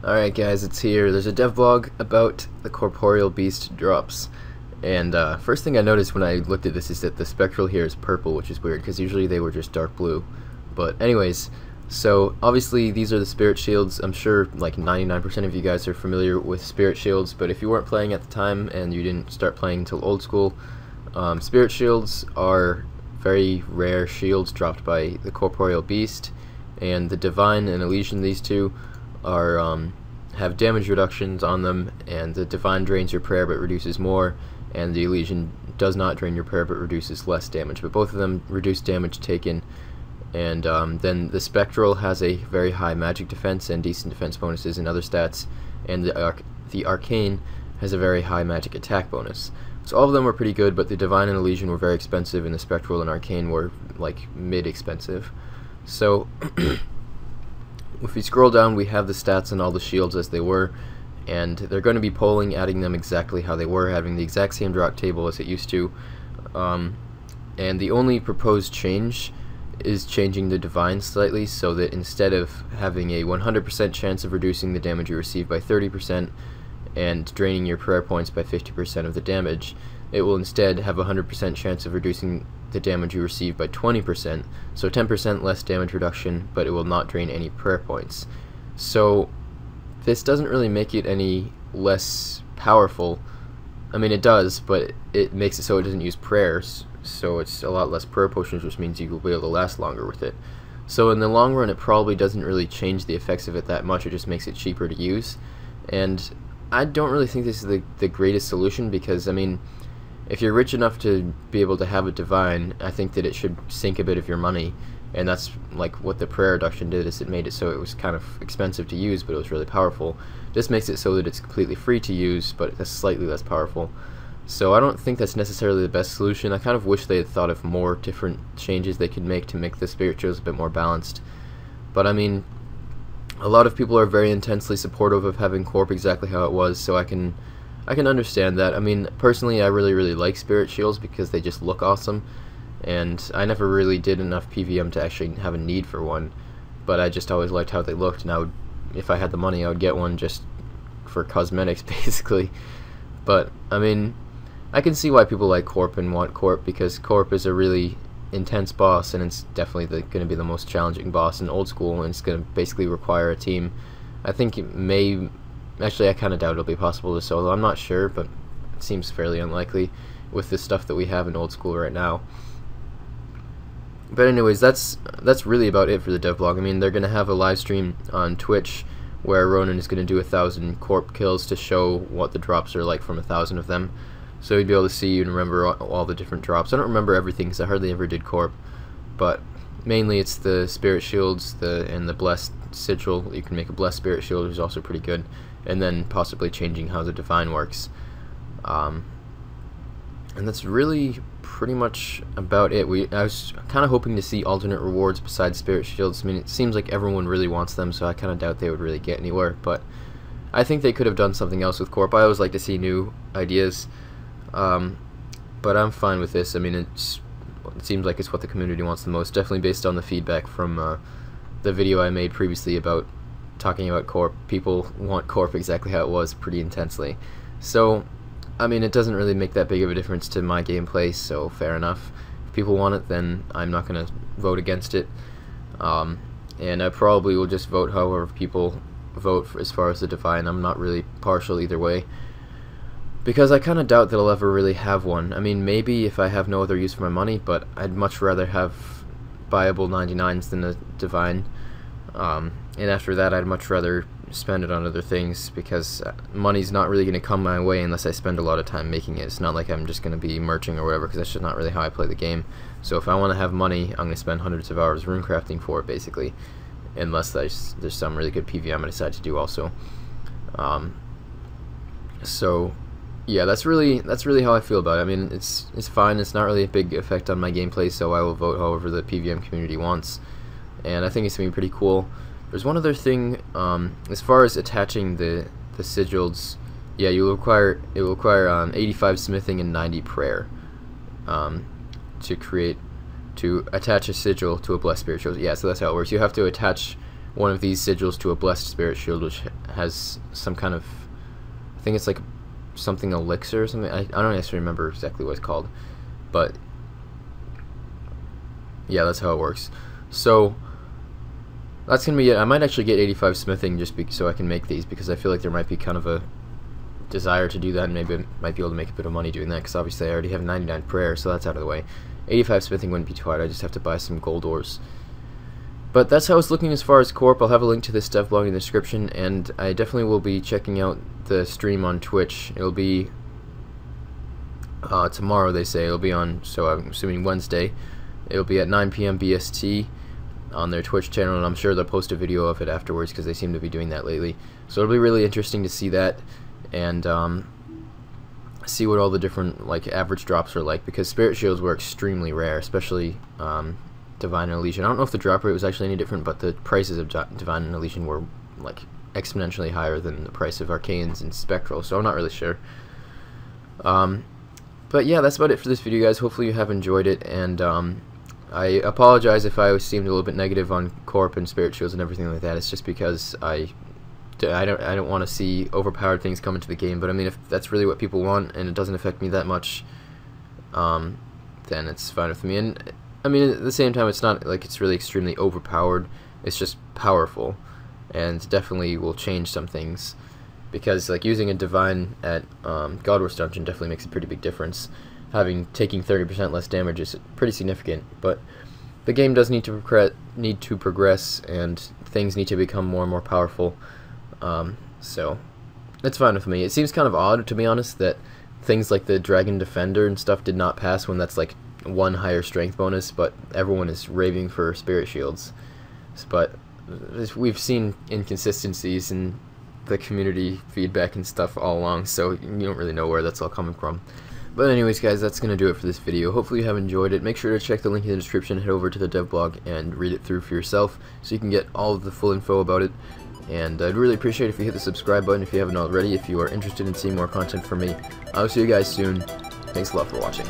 Alright guys, it's here. There's a devlog about the Corporeal Beast drops. And first thing I noticed when I looked at this is that the spectral here is purple, which is weird, because usually they were just dark blue. But anyways, so obviously these are the spirit shields. I'm sure like 99% of you guys are familiar with spirit shields, but if you weren't playing at the time and you didn't start playing until old school, spirit shields are very rare shields dropped by the Corporeal Beast, and the Divine and Elysian, these two, are have damage reductions on them, and the Divine drains your prayer but reduces more, and the Elysian does not drain your prayer but reduces less damage, but both of them reduce damage taken. And then the Spectral has a very high magic defense and decent defense bonuses and other stats, and the Arcane has a very high magic attack bonus. So all of them were pretty good, but the Divine and Elysian were very expensive, and the Spectral and Arcane were like mid-expensive. So if we scroll down, we have the stats on all the shields as they were, and they're going to be polling, adding them exactly how they were, having the exact same drop table as it used to. And the only proposed change is changing the Divine slightly, so that instead of having a 100% chance of reducing the damage you receive by 30% and draining your prayer points by 50% of the damage, it will instead have a 100% chance of reducing the damage you receive by 20%, so 10% less damage reduction, but it will not drain any prayer points. So this doesn't really make it any less powerful. I mean, it does, but it makes it so it doesn't use prayers, so it's a lot less prayer potions, which means you will be able to last longer with it. So in the long run, it probably doesn't really change the effects of it that much. It just makes it cheaper to use, and I don't really think this is the greatest solution, because I mean, if you're rich enough to be able to have a Divine, I think that it should sink a bit of your money, and that's like what the prayer reduction did, is it made it so it was kind of expensive to use, but it was really powerful. This makes it so that it's completely free to use, but it's slightly less powerful. So I don't think that's necessarily the best solution. I kind of wish they had thought of more different changes they could make to make the spirituals a bit more balanced. But I mean, a lot of people are very intensely supportive of having Corp exactly how it was, so I can understand that. I mean, personally, I really like spirit shields because they just look awesome, and I never really did enough PVM to actually have a need for one, but I just always liked how they looked, and I would, if I had the money, I would get one just for cosmetics basically. But I mean, I can see why people like Corp and want Corp, because Corp is a really intense boss, and it's definitely going to be the most challenging boss in old school, and it's going to basically require a team. I think it may, actually I kind of doubt it'll be possible to solo, I'm not sure, but it seems fairly unlikely with the stuff that we have in old school right now. But anyways, that's really about it for the devlog. I mean, they're going to have a live stream on Twitch where Ronan is going to do 1,000 Corp kills to show what the drops are like from 1,000 of them. So you'd be able to see and remember all the different drops. I don't remember everything because I hardly ever did Corp, but mainly it's the Spirit Shields and the Blessed Sigil. You can make a Blessed Spirit Shield, which is also pretty good, and then possibly changing how the Divine works. And that's really pretty much about it. I was kind of hoping to see alternate rewards besides Spirit Shields. I mean, it seems like everyone really wants them, so I kind of doubt they would really get anywhere, but I think they could have done something else with Corp. I always like to see new ideas. But I'm fine with this. I mean, it seems like it's what the community wants the most, definitely based on the feedback from the video I made previously about talking about Corp. People want Corp exactly how it was pretty intensely. So, I mean, it doesn't really make that big of a difference to my gameplay, so fair enough. If people want it, then I'm not going to vote against it. And I probably will just vote however people vote as far as the Divine. I'm not really partial either way, because I kind of doubt that I'll ever really have one. I mean, maybe if I have no other use for my money, but I'd much rather have buyable 99s than a Divine. And after that, I'd much rather spend it on other things, because money's not really going to come my way unless I spend a lot of time making it. It's not like I'm just going to be merching or whatever, because that's just not really how I play the game. So if I want to have money, I'm going to spend hundreds of hours runecrafting for it, basically, unless there's some really good PVM I decide to do also. So yeah, that's really how I feel about it. I mean, it's fine. It's not really a big effect on my gameplay, so I will vote however the PVM community wants, and I think it's gonna be pretty cool. There's one other thing, as far as attaching the sigils. Yeah, it will require 85 smithing and 90 prayer to attach a sigil to a blessed spirit shield. Yeah, so that's how it works. You have to attach one of these sigils to a blessed spirit shield, which has some kind of, I think it's like something elixir or something. I don't actually remember exactly what it's called, but yeah, that's how it works. So that's gonna be it. I might actually get 85 smithing just so I can make these, because I feel like there might be kind of a desire to do that, and maybe I might be able to make a bit of money doing that, because obviously I already have 99 prayer, so that's out of the way. 85 smithing wouldn't be too hard. I just have to buy some gold ores. But that's how it's looking as far as Corp. I'll have a link to this dev blog in the description, and I definitely will be checking out the stream on Twitch. It'll be tomorrow, they say. It'll be on, so I'm assuming Wednesday. It'll be at 9 p.m. BST on their Twitch channel, and I'm sure they'll post a video of it afterwards, because they seem to be doing that lately. So it'll be really interesting to see that, and see what all the different like average drops are like, because spirit shields were extremely rare, especially Divine and Elysian. I don't know if the drop rate was actually any different, but the prices of Divine and Elysian were like exponentially higher than the price of Arcanes and Spectral, so I'm not really sure. But yeah, that's about it for this video, guys. Hopefully you have enjoyed it, and I apologize if I seemed a little bit negative on Corp and Spirit Shields and everything like that. It's just because I don't want to see overpowered things come into the game, but I mean, if that's really what people want and it doesn't affect me that much, then it's fine with me. And I mean, at the same time, it's not like it's really extremely overpowered. It's just powerful, and definitely will change some things, because like using a Divine at Godwars Dungeon definitely makes a pretty big difference. Taking 30% less damage is pretty significant, but the game does need to progress, and things need to become more and more powerful. So it's fine with me. It seems kind of odd, to be honest, that things like the Dragon Defender and stuff did not pass when that's like one higher strength bonus, but everyone is raving for Spirit Shields. But we've seen inconsistencies in the community feedback and stuff all along, so you don't really know where that's all coming from. But anyways, guys, that's going to do it for this video. Hopefully you have enjoyed it. Make sure to check the link in the description, head over to the dev blog, and read it through for yourself so you can get all of the full info about it. And I'd really appreciate it if you hit the subscribe button if you haven't already, if you are interested in seeing more content from me. I'll see you guys soon. Thanks a lot for watching.